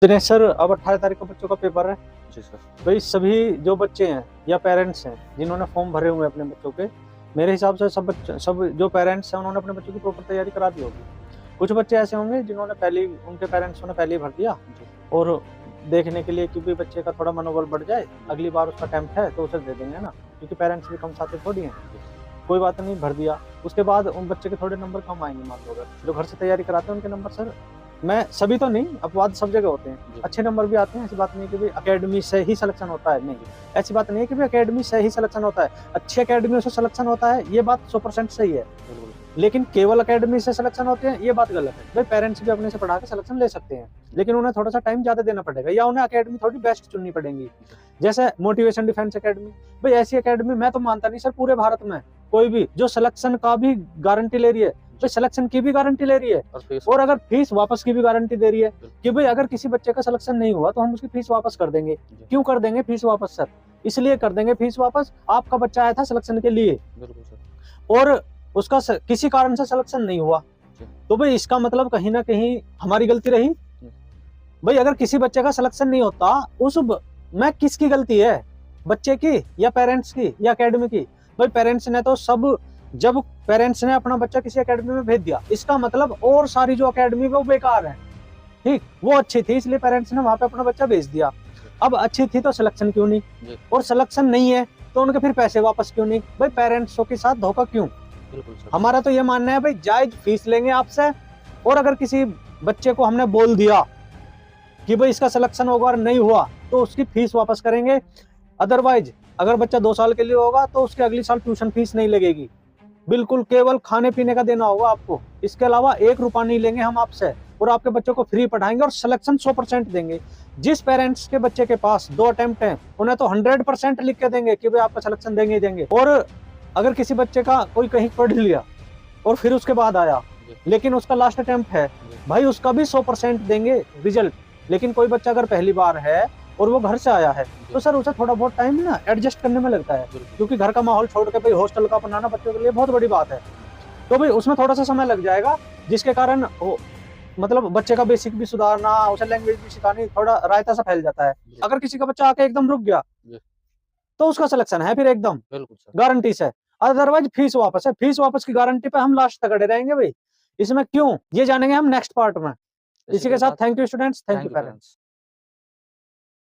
Dinesh sir, अब 18 तारीख को बच्चों का पेपर है। जी सर। भाई सभी जो बच्चे हैं या पेरेंट्स हैं जिन्होंने फॉर्म भरे हुए हैं अपने बच्चों के, मेरे हिसाब से सब जो पेरेंट्स हैं उन्होंने अपने बच्चों की प्रॉपर तैयारी करा दी होगी। कुछ बच्चे ऐसे होंगे जिन्होंने उनके पेरेंट्स ने पहले ही भर दिया और देखने के लिए कि भी बच्चे का थोड़ा मनोबल बढ़ जाए, अगली बार उसका अटेम्प्ट है तो उसे दे देंगे ना, क्योंकि पेरेंट्स भी कम साथी थोड़ी हैं। कोई बात नहीं, भर दिया। उसके बाद उन बच्चे के थोड़े नंबर कम आएंगे, मान लो अगर जो घर से तैयारी कराते हैं उनके नंबर, सर मैं सभी तो नहीं, अपवाद सब जगह होते हैं, अच्छे नंबर भी आते हैं। ऐसी बात नहीं कि भाई अकेडमी से ही सिलेक्शन होता है, नहीं, ऐसी बात नहीं है कि भाई अकेडमी से ही सिलेक्शन होता है। अच्छी अकेडमी से सिलेक्शन होता है, ये बात 100% सही है, लेकिन केवल अकेडमी से सिलेक्शन होते हैं ये बात गलत है। भाई पेरेंट्स भी अपने से पढ़ा के सिलेक्शन ले सकते हैं, लेकिन उन्हें थोड़ा सा टाइम ज्यादा देना पड़ेगा या उन्हें अकेडमी थोड़ी बेस्ट चुननी पड़ेगी। जैसे मोटिवेशन डिफेंस अकेडमी, भाई ऐसी अकेडमी मैं तो मानता नहीं सर पूरे भारत में कोई भी जो सिलेक्शन का भी गारंटी ले रही है, तो सिलेक्शन की भी गारंटी ले रही है और अगर फीस वापस की भी गारंटी दे रही है कि भाई अगर किसी बच्चे का सिलेक्शन नहीं हुआ तो हम उसकी फीस वापस कर देंगे। क्यों कर देंगे फीस वापस सर? इसलिए कर देंगे फीस वापस, आपका बच्चा आया था सिलेक्शन के लिए और उसका किसी कारण से सिलेक्शन नहीं हुआ, तो भाई इसका मतलब कहीं ना कहीं हमारी गलती रही। भाई अगर किसी बच्चे का सिलेक्शन नहीं होता उस मैं किसकी गलती है? बच्चे की या पेरेंट्स की या एकेडमी की? भाई पेरेंट्स ने तो जब पेरेंट्स ने अपना बच्चा किसी एकेडमी में भेज दिया, इसका मतलब और सारी जो एकेडमी वो बेकार है। ठीक, वो अच्छी थी इसलिए पेरेंट्स ने वहां पे अपना बच्चा भेज दिया। अब अच्छी थी तो सिलेक्शन क्यों नहीं, और सिलेक्शन नहीं है तो उनके फिर पैसे वापस क्यों नहीं? भाई पेरेंट्सों के साथ धोखा क्यों? हमारा तो ये मानना है भाई जायज फीस लेंगे आपसे, और अगर किसी बच्चे को हमने बोल दिया कि भाई इसका सिलेक्शन होगा और नहीं हुआ तो उसकी फीस वापस करेंगे। अदरवाइज अगर बच्चा 2 साल के लिए होगा तो उसके अगली साल ट्यूशन फीस नहीं लगेगी, बिल्कुल केवल खाने पीने का देना होगा आपको, इसके अलावा 1 रुपया नहीं लेंगे हम आपसे, और आपके बच्चों को फ्री पढ़ाएंगे और सिलेक्शन 100% देंगे। जिस पेरेंट्स के बच्चे के पास 2 अटेम्प्ट हैं उन्हें तो 100% लिख के देंगे कि भाई आपका सिलेक्शन देंगे ही देंगे। और अगर किसी बच्चे का कोई कहीं पढ़ लिया और फिर उसके बाद आया लेकिन उसका लास्ट अटेम्प्ट है, भाई उसका भी 100% देंगे रिजल्ट। लेकिन कोई बच्चा अगर पहली बार है और वो घर से आया है तो सर उसे थोड़ा बहुत टाइम ना एडजस्ट करने में लगता है, क्योंकि घर का माहौल छोड़ के भाई हॉस्टल का अपनाना बच्चों के लिए बहुत बड़ी बात है। तो भाई उसमें थोड़ा सा समय लग जाएगा, जिसके कारण मतलब बच्चे का बेसिक भी सुधारना, उसे लैंग्वेज भी सिखानी, थोड़ा रायता सा फैल जाता है। अगर किसी का बच्चा आके एकदम रुक गया तो उसका सिलेक्शन है फिर एकदम गारंटी से। अदरवाइज फीस वापस है, फीस वापस की गारंटी पे हम लास्ट तक अड़े रहेंगे भाई। इसमें क्यों, ये जानेंगे हम नेक्स्ट पार्ट में। इसी के साथ thank you students, thank you parents.